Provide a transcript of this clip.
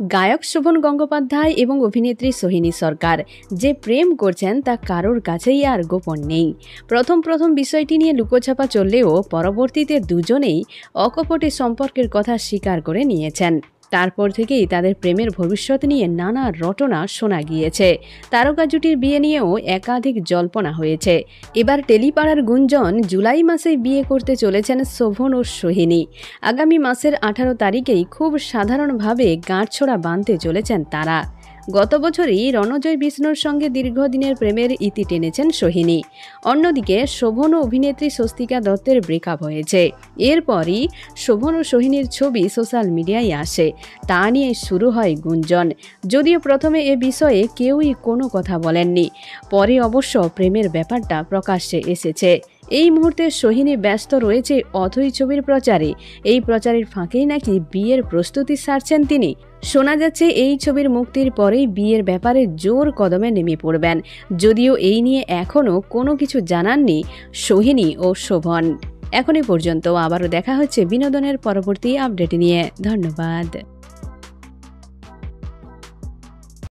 গায়ক শোভন গঙ্গোপাধ্যায় এবং অভিনেত্রী সোহিনী সরকার যে প্রেম করছেন তা কারোর কাছেই আর গোপন নেই। প্রথম বিষয়টি নিয়ে লুকোছাপা চললেও পরবর্তীতে দুজনেই অকপটে সম্পর্কের কথা স্বীকার করে নিয়েছেন। তারপর থেকেই তাদের প্রেমের ভবিষ্যৎ নিয়ে নানা রটনা শোনা গিয়েছে। তারকা জুটির বিয়ে নিয়েও একাধিক জল্পনা হয়েছে। এবার টেলিপাড়ার গুঞ্জন জুলাই মাসেই বিয়ে করতে চলেছেন শোভন ও সোহিনী। আগামী মাসের 18 তারিখেই খুব সাধারণভাবে গাঁটছড়া বাঁধতে চলেছেন তারা। গত বছরই রণজয় বিষ্ণুর সঙ্গে দীর্ঘদিনের প্রেমের ইতি টেনেছেন সোহিনী। অন্যদিকে শোভন ও অভিনেত্রী স্বস্তিকা দত্তের ব্রেকআপ হয়েছে। এরপরই শোভন ও সোহিনীর ছবি সোশ্যাল মিডিয়ায় আসে। তা নিয়ে শুরু হয় গুঞ্জন। যদিও প্রথমে এ বিষয়ে কেউই কোনো কথা বলেননি, পরে অবশ্য প্রেমের ব্যাপারটা প্রকাশ্যে এসেছে। এই মুহূর্তে সোহিনী ব্যস্ত রয়েছে অথৈ ছবির প্রচারে। এই প্রচারের ফাঁকেই নাকি বিয়ের প্রস্তুতি সারছেন তিনি। শোনা যাচ্ছে এই ছবির মুক্তির পরেই বিয়ের ব্যাপারে জোর কদমে নেমে পড়বেন। যদিও এই নিয়ে এখনও কোনো কিছু জানাননি সোহিনী ও শোভন। এখনই পর্যন্ত আবারও দেখা হচ্ছে বিনোদনের পরবর্তী আপডেট নিয়ে। ধন্যবাদ।